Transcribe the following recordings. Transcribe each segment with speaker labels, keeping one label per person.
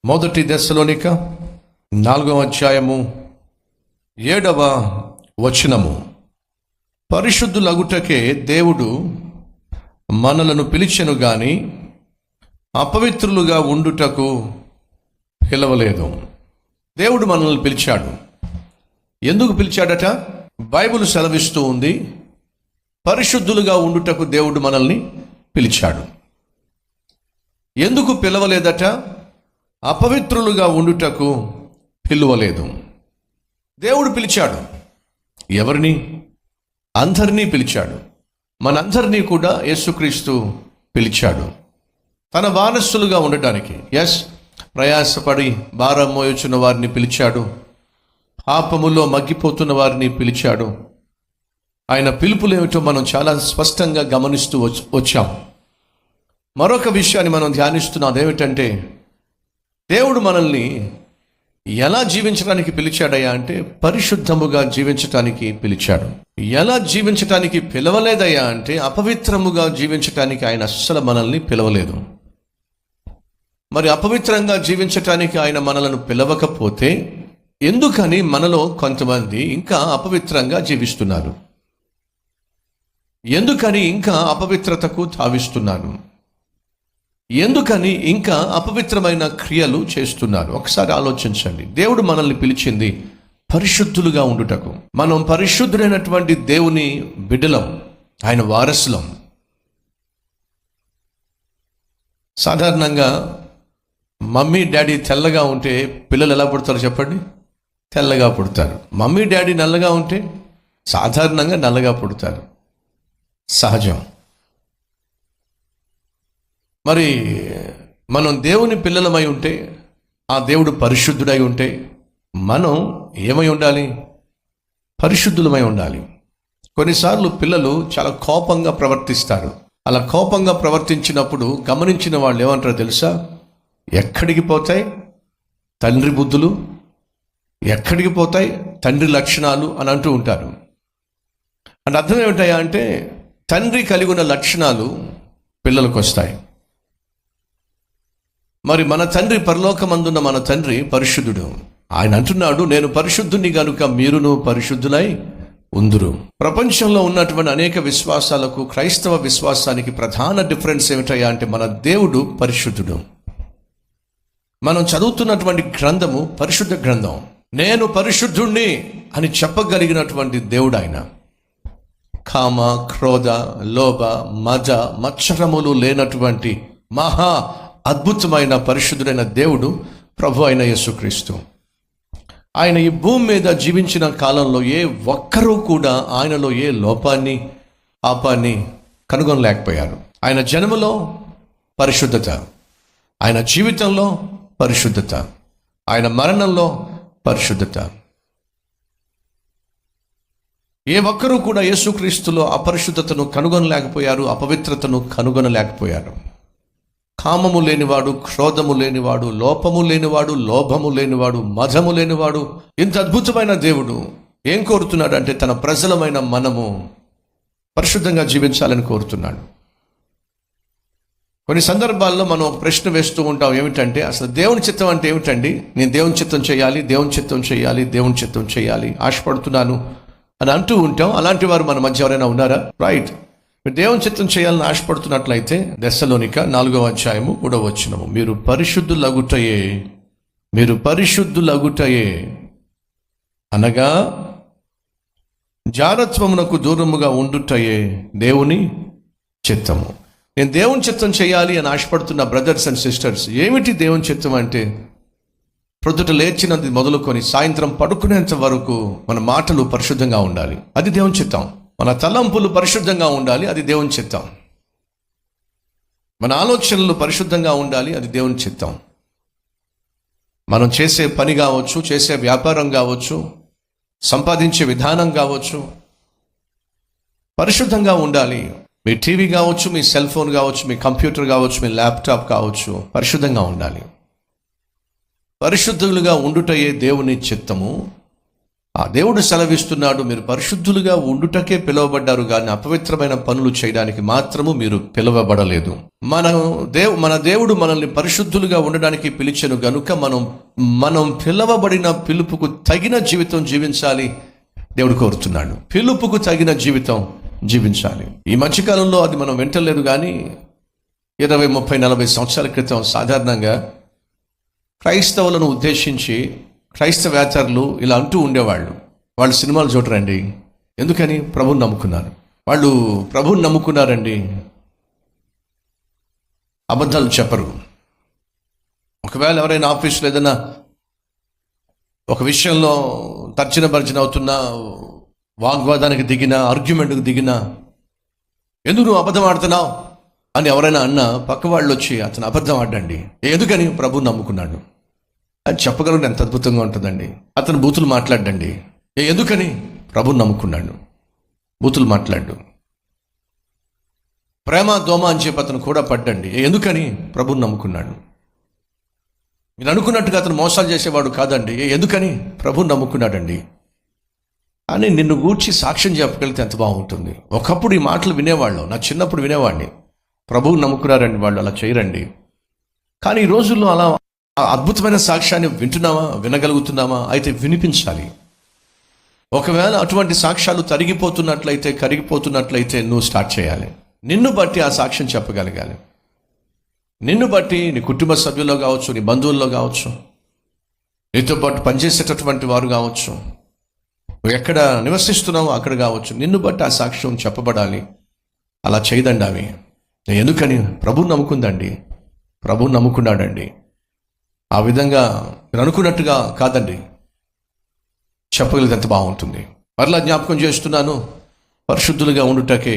Speaker 1: మొదటి దెస్సలోనిక 4వ అధ్యాయము 7వ వచనము. పరిశుద్ధులగుటకే దేవుడు మనలను పిలిచెను గాని అపవిత్రులుగా ఉండుటకు పిలవలేదు. దేవుడు మనల్ని పిలిచాడు. ఎందుకు పిలిచాడట? బైబిల్ సెలవిస్తూ ఉంది, పరిశుద్ధులుగా ఉండుటకు దేవుడు మనల్ని పిలిచాడు. ఎందుకు పిలవలేదట? అపవిత్రులుగా ఉండుటకు పిలువలేదు. దేవుడు పిలిచాడు. ఎవరిని? అందరినీ పిలిచాడు. మనందరినీ కూడా యేసుక్రీస్తు పిలిచాడు తన వారసులుగా ఉండటానికి. ప్రయాసపడి భారం మోయుచున్న వారిని పిలిచాడు. పాపములో మగ్గిపోతున్న వారిని పిలిచాడు. ఆయన పిలుపులు ఏమిటో మనం చాలా స్పష్టంగా గమనిస్తూ వచ్చాం. మరొక విషయాన్ని మనం ధ్యానిస్తున్నాం. అదేమిటంటే, దేవుడు మనల్ని ఎలా జీవించడానికి పిలిచాడయ్యా అంటే పరిశుద్ధముగా జీవించటానికి పిలిచాడు. ఎలా జీవించటానికి పిలవలేదయ్యా అంటే అపవిత్రముగా జీవించటానికి ఆయన అస్సలు మనల్ని పిలవలేదు. మరి అపవిత్రంగా జీవించటానికి ఆయన మనలను పిలవకపోతే ఎందుకని మనలో కొంతమంది ఇంకా అపవిత్రంగా జీవిస్తున్నారు? ఎందుకని ఇంకా అపవిత్రతకు తావిస్తున్నారు? ఎందుకని ఇంకా అపవిత్రమైన క్రియలు చేస్తున్నారు? ఒకసారి ఆలోచించండి. దేవుడు మనల్ని పిలిచింది పరిశుద్ధులుగా ఉండుటకు. మనం పరిశుద్ధుడైనటువంటి దేవుని బిడ్డలం, ఆయన వారసులం. సాధారణంగా మమ్మీ డాడీ తెల్లగా ఉంటే పిల్లలు ఎలా పుడతారు చెప్పండి? తెల్లగా పుడతారు. మమ్మీ డాడీ నల్లగా ఉంటే సాధారణంగా నల్లగా పుడతారు, సహజం. మరి మనం దేవుని పిల్లలమై ఉంటే, ఆ దేవుడు పరిశుద్ధుడై ఉంటే మనం ఏమై ఉండాలి? పరిశుద్ధులమై ఉండాలి. కొన్నిసార్లు పిల్లలు చాలా కోపంగా ప్రవర్తిస్తారు. అలా కోపంగా ప్రవర్తించినప్పుడు గమనించిన వాళ్ళు ఏమంటారో తెలుసా? ఎక్కడికి పోతాయి తండ్రి బుద్ధులు, ఎక్కడికి పోతాయి తండ్రి లక్షణాలు అని అంటూ ఉంటారు. అంటే అర్థం ఏమిటాయా అంటే తండ్రి కలిగి ఉన్న లక్షణాలు పిల్లలకు వస్తాయి. మరి మన తండ్రి, పరలోకమందున్న మన తండ్రి పరిశుద్ధుడు. ఆయన అంటున్నాడు, నేను పరిశుద్ధుని గనుక మీరును పరిశుద్ధులై ఉందురు. ప్రపంచంలో ఉన్నటువంటి అనేక విశ్వాసాలకు క్రైస్తవ విశ్వాసానికి ప్రధాన డిఫరెన్స్ ఏమిటయ్యా అంటే మన దేవుడు పరిశుద్ధుడు. మనం చదువుతున్నటువంటి గ్రంథము పరిశుద్ధ గ్రంథం. నేను పరిశుద్ధుణ్ణి అని చెప్పగలిగినటువంటి దేవుడు ఆయన. కామ, క్రోధ, లోభ, మద, మత్సరములు లేనటువంటి మహా అద్భుతమైన పరిశుద్ధుడైన దేవుడు ప్రభు అయిన యేసుక్రీస్తు. ఆయన ఈ భూమి మీద జీవించిన కాలంలో ఏ ఒక్కరూ కూడా ఆయనలో ఏ లోపాన్ని, పాపాన్ని కనుగొనలేకపోయారు. ఆయన జన్మలో పరిశుద్ధత, ఆయన జీవితంలో పరిశుద్ధత, ఆయన మరణంలో పరిశుద్ధత. ఏ ఒక్కరూ కూడా యేసుక్రీస్తులో అపరిశుద్ధతను కనుగొనలేకపోయారు, అపవిత్రతను కనుగొనలేకపోయారు. కామము లేనివాడు, క్రోధము లేనివాడు, లోపము లేనివాడు, లోభము లేనివాడు, మదము లేనివాడు. ఇంత అద్భుతమైన దేవుడు ఏం కోరుతున్నాడు అంటే తన ప్రజలమైన మనము పరిశుద్ధంగా జీవించాలని కోరుతున్నాడు. కొన్ని సందర్భాల్లో మనం ఒక ప్రశ్న వేస్తూ ఉంటాం. ఏమిటంటే, అసలు దేవుని చిత్తం అంటే ఏమిటండి? నేను దేవుని చిత్తం చేయాలి, దేవుని చిత్తం చేయాలి, దేవుని చిత్తం చేయాలి, ఆశపడుతున్నాను అని అంటూ ఉంటాం. అలాంటి వారు మన మధ్య ఎవరైనా ఉన్నారా? రైట్. దేవుని చిత్తం చేయాలని ఆశపడుతున్నట్లయితే దెస్సలోనిక 4వ అధ్యాయము 3వ వచనము. మీరు పరిశుద్ధులగుటయే అనగా జారత్వమునకు దూరముగా ఉండుటయే దేవుని చిత్తము. నేను దేవుని చిత్తం చేయాలి అని ఆశపడుతున్న బ్రదర్స్ అండ్ సిస్టర్స్, ఏమిటి దేవుని చిత్తం అంటే? ప్రొద్దుట లేచినది మొదలుకొని సాయంత్రం పడుకునేంత వరకు మన మాటలు పరిశుద్ధంగా ఉండాలి, అది దేవుని చిత్తం. మన తలంపులు పరిశుద్ధంగా ఉండాలి, అది దేవుని చిత్తం. మన ఆలోచనలు పరిశుద్ధంగా ఉండాలి, అది దేవుని చిత్తం. మనం చేసే పని కావచ్చు, చేసే వ్యాపారం కావచ్చు, సంపాదించే విధానం కావచ్చు, పరిశుద్ధంగా ఉండాలి. మీ టీవీ కావచ్చు, మీ సెల్ ఫోన్ కావచ్చు, మీ కంప్యూటర్ కావచ్చు, మీ ల్యాప్టాప్ కావచ్చు, పరిశుద్ధంగా ఉండాలి. పరిశుద్ధులుగా ఉండుటయే దేవుని చిత్తము. ఆ దేవుడు సెలవిస్తున్నాడు, మీరు పరిశుద్ధులుగా ఉండుటకే పిలువబడ్డారు కానీ అపవిత్రమైన పనులు చేయడానికి మాత్రము మీరు పిలువబడలేదు. మన దేవుడు మనల్ని పరిశుద్ధులుగా ఉండడానికి పిలిచెను గనుక మనం పిలువబడిన పిలుపుకు తగిన జీవితం జీవించాలి దేవుడు కోరుతున్నాడు. పిలుపుకు తగిన జీవితం జీవించాలి. ఈ మధ్యకాలంలో అది మనం వింటలేదు కానీ 20, 30, 40 సంవత్సరాల క్రితం సాధారణంగా క్రైస్తవులను ఉద్దేశించి క్రైస్తవేతరులు ఇలా అంటూ ఉండేవాళ్ళు, వాళ్ళు సినిమాలు చూడరండి. ఎందుకని? ప్రభువుని నమ్ముకున్నారు. వాళ్ళు ప్రభువుని నమ్ముకున్నారండి, అబద్ధాలు చెప్పరు. ఒకవేళ ఎవరైనా ఆఫీసులో ఏదైనా ఒక విషయంలో తర్జన భర్జన అవుతున్నా, వాగ్వాదానికి దిగినా, ఆర్గ్యుమెంట్కి దిగినా, ఎందుకు నువ్వు అబద్ధం ఆడుతున్నావు అని ఎవరైనా అన్నా పక్క వాళ్ళు వచ్చి అతను అబద్ధం ఆడండి. ఎందుకని? ప్రభువుని నమ్ముకున్నాడు అది చెప్పగలను. ఎంత అద్భుతంగా ఉంటుందండి. అతను బూతులు మాట్లాడండి. ఎందుకని? ప్రభువుని నమ్ముకున్నాడు, బూతులు మాట్లాడు. ప్రేమ దోమ అని చెప్పి అతను కూడా పడ్డండి. ఎందుకని? ప్రభువుని నమ్ముకున్నాడు. మీరు అనుకున్నట్టుగా అతను మోసాలు చేసేవాడు కాదండి. ఎందుకని? ప్రభువుని నమ్ముకున్నాడండి అని నిన్ను గూర్చి సాక్ష్యం చెప్పగలిగితే ఎంత బాగుంటుంది. ఒకప్పుడు ఈ మాటలు వినేవాళ్ళు, నా చిన్నప్పుడు వినేవాడిని. ప్రభువుని నమ్ముకున్నారండి వాళ్ళు, అలా చేయరండి. కానీ ఈ రోజుల్లో అలా అద్భుతమైన సాక్ష్యాన్ని వింటున్నామా, వినగలుగుతున్నామా? అయితే వినిపించాలి. ఒకవేళ అటువంటి సాక్ష్యాలు కరిగిపోతున్నట్లయితే నువ్వు స్టార్ట్ చేయాలి. నిన్ను బట్టి ఆ సాక్ష్యం చెప్పగలగాలి. నిన్ను బట్టి నీ కుటుంబ సభ్యుల్లో కావచ్చు, నీ బంధువుల్లో కావచ్చు, నీతో పాటు పనిచేసేటటువంటి వారు కావచ్చు, నువ్వు ఎక్కడ నివసిస్తున్నావో అక్కడ కావచ్చు, నిన్ను బట్టి ఆ సాక్ష్యం చెప్పబడాలి. అలా చేయదండి ఆమె. ఎందుకని? ప్రభువుని నమ్ముకుందండి, ప్రభువుని నమ్ముకున్నాడండి. ఆ విధంగా మీరు అనుకున్నట్టుగా కాదండి, చెప్పగలిగితే ఎంత బాగుంటుంది. మరలా జ్ఞాపకం చేస్తున్నాను, పరిశుద్ధులుగా ఉండుటకే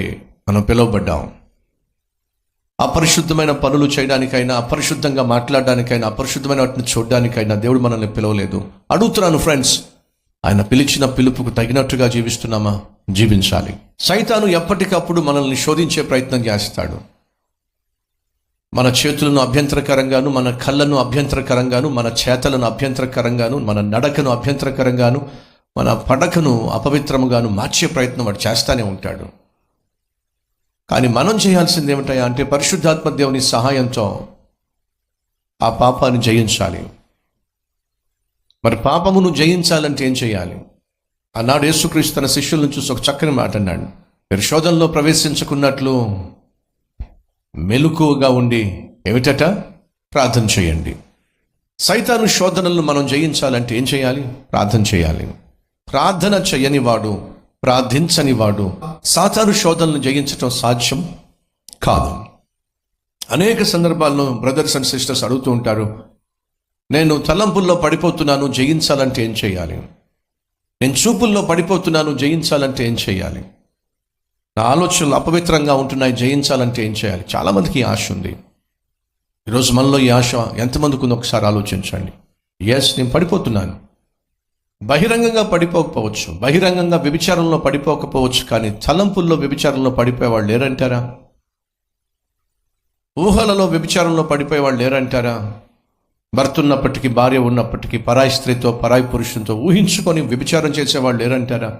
Speaker 1: మనం పిలువబడ్డాం. అపరిశుద్ధమైన పనులు చేయడానికైనా, అపరిశుద్ధంగా మాట్లాడడానికైనా, అపరిశుద్ధమైన వాటిని చూడడానికైనా దేవుడు మనల్ని పిలవలేదు. అడుగుతున్నాను ఫ్రెండ్స్, ఆయన పిలిచిన పిలుపుకు తగినట్టుగా జీవిస్తున్నామా? జీవించాలి. సైతాను ఎప్పటికప్పుడు మనల్ని శోధించే ప్రయత్నం చేస్తాడు. మన చేతులను అభ్యంతరకరంగాను, మన కళ్ళను అభ్యంతరకరంగాను, మన చేతలను అభ్యంతరకరంగాను, మన నడకను అభ్యంతరకరంగాను, మన పడకను అపవిత్రముగాను మార్చే ప్రయత్నం వాడు చేస్తానే ఉంటాడు. కానీ మనం చేయాల్సింది ఏమిటయా అంటే పరిశుద్ధాత్మ దేవుని సహాయంతో ఆ పాపాన్ని జయించాలి. మరి పాపమును జయించాలంటే ఏం చేయాలి? ఆనాడు యేసుక్రీస్తు తన శిష్యులను చూసి ఒక చక్కని మాట అన్నాడు, మీరు శోధనలో ప్రవేశించుకున్నట్లు మెలకువగా ఉండి ఏమిటట? ప్రార్థన చేయండి. సైతాను శోధనలను మనం జయించాలంటే ఏం చేయాలి? ప్రార్థన చేయాలి. ప్రార్థన చేయని వాడు, ప్రార్థించని వాడు సాతాను శోధనలను జయించడం సాధ్యం కాదు. అనేక సందర్భాల్లో బ్రదర్స్ అండ్ సిస్టర్స్ అడుగుతూ ఉంటారు, నేను తలంపుల్లో పడిపోతున్నాను, జయించాలంటే ఏం చేయాలి? నేను చూపుల్లో పడిపోతున్నాను, జయించాలంటే ఏం చేయాలి? నా ఆలోచనలు అపవిత్రంగా ఉంటున్నాయి, జయించాలంటే ఏం చేయాలి? చాలామందికి ఈ ఆశ ఉంది. ఈరోజు మనలో ఈ ఆశ ఎంతమందికి ఉందో ఒకసారి ఆలోచించండి. నేను పడిపోతున్నాను. బహిరంగంగా పడిపోకపోవచ్చు, బహిరంగంగా వ్యభిచారంలో పడిపోకపోవచ్చు, కానీ తలంపుల్లో వ్యభిచారంలో పడిపోయేవాళ్ళు లేరంటారా? ఊహలలో వ్యభిచారంలో పడిపోయేవాళ్ళు లేరంటారా? భర్త ఉన్నప్పటికీ, భార్య ఉన్నప్పటికీ పరాయి స్త్రీతో, పరాయి పురుషునితో ఊహించుకొని వ్యభిచారం చేసేవాళ్ళు లేరంటారా?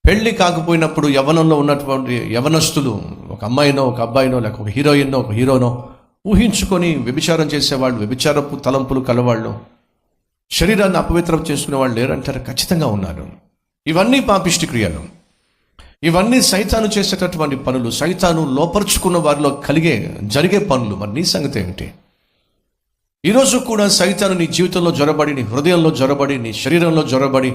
Speaker 1: పెళ్లి కాకపోయినప్పుడు యవ్వనంలో ఉన్నటువంటి యవనస్తులు, ఒక అమ్మాయినో, ఒక అబ్బాయినో, లేక ఒక హీరోయిన్నో, ఒక హీరోనో ఊహించుకొని వ్యభిచారం చేసేవాళ్ళు, వ్యభిచారపు తలంపులు కలవాళ్ళు, శరీరాన్ని అపవిత్రం చేసుకునే వాళ్ళు లేరంటారా? ఖచ్చితంగా ఉన్నారు. ఇవన్నీ పాపిష్టి క్రియలు, ఇవన్నీ సైతాను చేసేటటువంటి పనులు, సైతాను లోపరుచుకున్న వారిలో జరిగే పనులు. మరి నీ సంగతి ఏమిటి? ఈరోజు కూడా సైతాను నీ జీవితంలో జొరబడి, నీ హృదయంలో జొరబడి, నీ శరీరంలో జొరబడి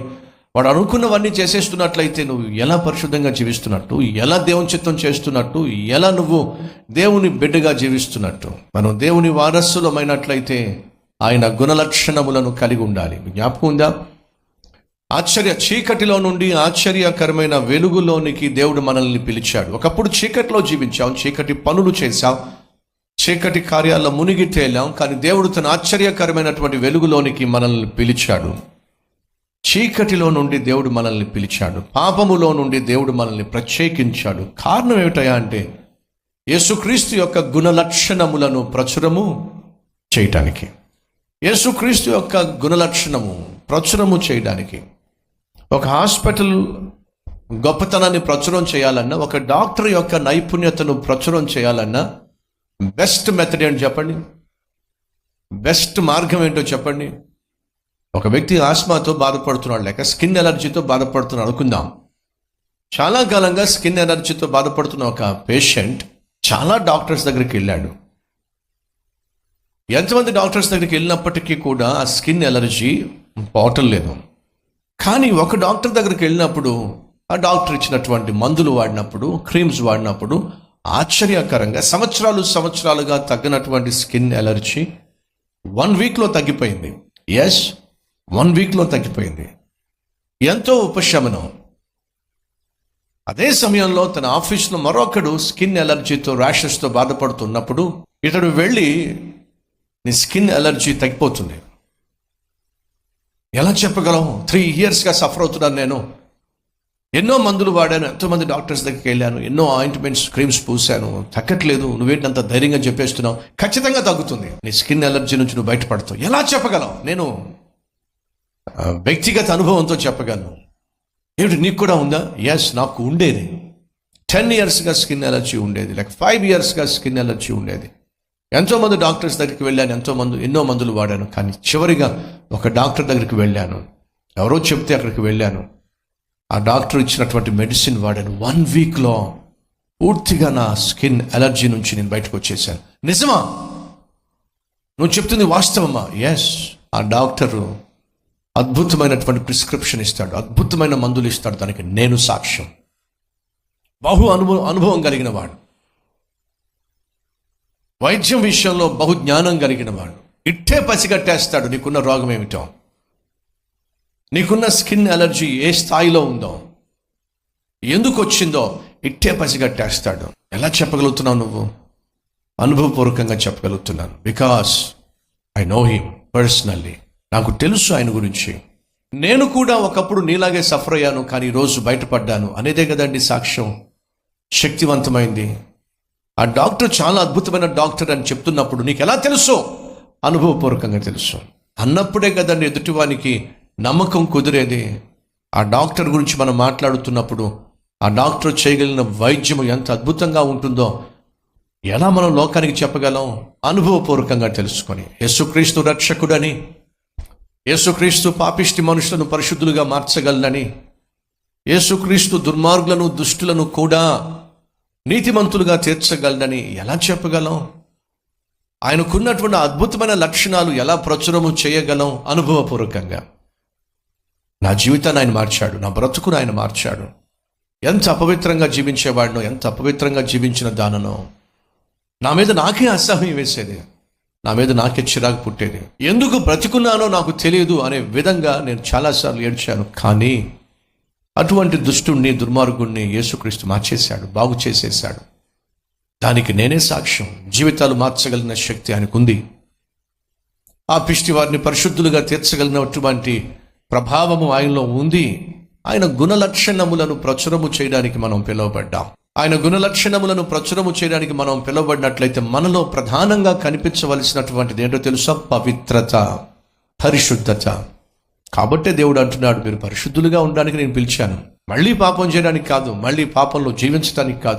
Speaker 1: వాడు అనుకున్నవన్నీ చేసేస్తున్నట్లయితే నువ్వు ఎలా పరిశుద్ధంగా జీవిస్తున్నట్టు, ఎలా దేవుని చిత్తం చేస్తున్నట్టు, ఎలా నువ్వు దేవుని బిడ్డగా జీవిస్తున్నట్టు? మనం దేవుని వారసులమైనట్లయితే ఆయన గుణలక్షణములను కలిగి ఉండాలి. జ్ఞాపకం ఉందా? చీకటిలో నుండి ఆశ్చర్యకరమైన వెలుగులోనికి దేవుడు మనల్ని పిలిచాడు. ఒకప్పుడు చీకటిలో జీవించాం, చీకటి పనులు చేశాం, చీకటి కార్యాల్లో మునిగి తేలాం. కానీ దేవుడు తన ఆశ్చర్యకరమైనటువంటి వెలుగులోనికి మనల్ని పిలిచాడు. చీకటిలో నుండి దేవుడు మనల్ని పిలిచాడు, పాపములో నుండి దేవుడు మనల్ని ప్రత్యేకించాడు. కారణం ఏమిటయా అంటే యేసుక్రీస్తు యొక్క గుణలక్షణములను ప్రచురము చేయటానికి, యేసుక్రీస్తు యొక్క గుణలక్షణము ప్రచురము చేయడానికి. ఒక హాస్పిటల్ గొప్పతనాన్ని ప్రచురం చేయాలన్నా, ఒక డాక్టర్ యొక్క నైపుణ్యతను ప్రచురం చేయాలన్నా బెస్ట్ మెథడ్ ఏంటి చెప్పండి? బెస్ట్ మార్గం ఏంటో చెప్పండి? ఒక వ్యక్తి ఆస్మాతో బాధపడుతున్నాడు, లేక స్కిన్ ఎలర్జీతో బాధపడుతున్నాడు అనుకుందాం. చాలా కాలంగా స్కిన్ ఎలర్జీతో బాధపడుతున్న ఒక పేషెంట్ చాలా డాక్టర్స్ దగ్గరికి వెళ్ళాడు. ఎంతమంది డాక్టర్స్ దగ్గరికి వెళ్ళినప్పటికీ కూడా ఆ స్కిన్ ఎలర్జీ పోవటం లేదు. కానీ ఒక డాక్టర్ దగ్గరికి వెళ్ళినప్పుడు, ఆ డాక్టర్ ఇచ్చినటువంటి మందులు వాడినప్పుడు, క్రీమ్స్ వాడినప్పుడు ఆశ్చర్యకరంగా సంవత్సరాలుగా తగ్గినటువంటి స్కిన్ ఎలర్జీ 1 వీక్లో తగ్గిపోయింది. 1 వీక్లో తగ్గిపోయింది. ఎంతో ఉపశమనం. అదే సమయంలో తన ఆఫీస్లో మరొకడు స్కిన్ ఎలర్జీతో, ర్యాషెస్తో బాధపడుతున్నప్పుడు ఇతడు వెళ్ళి, నీ స్కిన్ ఎలర్జీ తగ్గిపోతుంది. ఎలా చెప్పగలం? 3 yearsగా సఫర్ అవుతున్నాను నేను. ఎన్నో మందులు వాడాను, ఎంతోమంది డాక్టర్స్ దగ్గరికి వెళ్ళాను, ఎన్నో ఆయింట్మెంట్స్, క్రీమ్స్ పూసాను, తగ్గట్లేదు. నువ్వేంటంత ధైర్యంగా చెప్పేస్తున్నావు? ఖచ్చితంగా తగ్గుతుంది. నీ స్కిన్ ఎలర్జీ నుంచి నువ్వు బయటపడతావు. ఎలా చెప్పగలం? నేను వ్యక్తిగత అనుభవంతో చెప్పగలను. ఏమిటి, నీకు కూడా ఉందా? నాకు ఉండేది. 10 yearsగా స్కిన్ ఎలర్జీ ఉండేది, లేక 5 yearsగా స్కిన్ ఎలర్జీ ఉండేది. ఎంతోమంది డాక్టర్స్ దగ్గరికి వెళ్ళాను, ఎన్నో మందులు వాడాను. కానీ చివరిగా ఒక డాక్టర్ దగ్గరికి వెళ్ళాను. ఎవరో చెప్తే అక్కడికి వెళ్ళాను. ఆ డాక్టర్ ఇచ్చినటువంటి మెడిసిన్ వాడాను. 1 వీక్లో పూర్తిగా నా స్కిన్ ఎలర్జీ నుంచి నేను బయటకు వచ్చేసాను. నిజమా? నువ్వు చెప్తుంది వాస్తవమా? ఆ డాక్టరు అద్భుతమైనటువంటి ప్రిస్క్రిప్షన్ ఇస్తాడు, అద్భుతమైన మందులు ఇస్తాడు. దానికి నేను సాక్ష్యం. అనుభవం కలిగిన వాడు, వైద్యం విషయంలో బహు జ్ఞానం కలిగిన వాడు. ఇట్టే పసిగట్టేస్తాడు నీకున్న రోగం ఏమిటో, నీకున్న స్కిన్ ఎలర్జీ ఏ స్థాయిలో ఉందో, ఎందుకు వచ్చిందో ఇట్టే పసిగట్టేస్తాడు. ఎలా చెప్పగలుగుతున్నావు నువ్వు? అనుభవపూర్వకంగా చెప్పగలుగుతున్నాను. Because I know him personally. నాకు తెలుసు ఆయన గురించి. నేను కూడా ఒకప్పుడు నీలాగే సఫర్ అయ్యాను, కానీ ఈరోజు బయటపడ్డాను అనేదే కదండి సాక్ష్యం. శక్తివంతమైంది. ఆ డాక్టర్ చాలా అద్భుతమైన డాక్టర్ అని చెప్తున్నప్పుడు నీకు ఎలా తెలుసు? అనుభవపూర్వకంగా తెలుసు అన్నప్పుడే కదండి ఎదుటివానికి నమ్మకం కుదిరేది. ఆ డాక్టర్ గురించి మనం మాట్లాడుతున్నప్పుడు ఆ డాక్టర్ చేయగలిగిన వైద్యం ఎంత అద్భుతంగా ఉంటుందో ఎలా మనం లోకానికి చెప్పగలం? అనుభవపూర్వకంగా తెలుసుకొని. యేసుక్రీస్తు రక్షకుడని, యేసుక్రీస్తు పాపిష్టి మనుషులను పరిశుద్ధులుగా మార్చగలనని, యేసుక్రీస్తు దుర్మార్గులను, దుష్టులను కూడా నీతిమంతులుగా తీర్చగలనని ఎలా చెప్పగలం? ఆయనకున్నటువంటి అద్భుతమైన లక్షణాలు ఎలా ప్రచురము చేయగలం? అనుభవపూర్వకంగా. నా జీవితాన్ని ఆయన మార్చాడు, నా బ్రతుకును ఆయన మార్చాడు. ఎంత అపవిత్రంగా జీవించేవాడినో, ఎంత అపవిత్రంగా జీవించిన దాననో నా మీద నాకే అసహ్యం వేసేది, నా మీద నాకే చిరాకు పుట్టేది. ఎందుకు బ్రతికున్నానో నాకు తెలియదు అనే విధంగా నేను చాలాసార్లు ఏడ్చాను. కానీ అటువంటి దుష్టుణ్ణి, దుర్మార్గుణ్ణి యేసుక్రీస్తు మార్చేశాడు, బాగు చేసేశాడు. దానికి నేనే సాక్ష్యం. జీవితాలు మార్చగలిగిన శక్తి ఆయనకుంది. ఆ పిష్టి వారిని పరిశుద్ధులుగా తీర్చగలిగినటువంటి ప్రభావము ఆయనలో ఉంది. ఆయన గుణలక్షణములను ప్రచురము చేయడానికి మనం పిలువబడ్డాం. ఆయన గుణలక్షణములను ప్రచురము చేయడానికి మనం పిలువబడినట్లయితే మనలో ప్రధానంగా కనిపించవలసినటువంటిది ఏంటో తెలుసా? పవిత్రత, పరిశుద్ధత. కాబట్టే దేవుడు అంటున్నాడు, మీరు పరిశుద్ధులుగా ఉండడానికి నేను పిలిచాను. మళ్ళీ పాపం చేయడానికి కాదు, మళ్ళీ పాపంలో జీవించడానికి కాదు.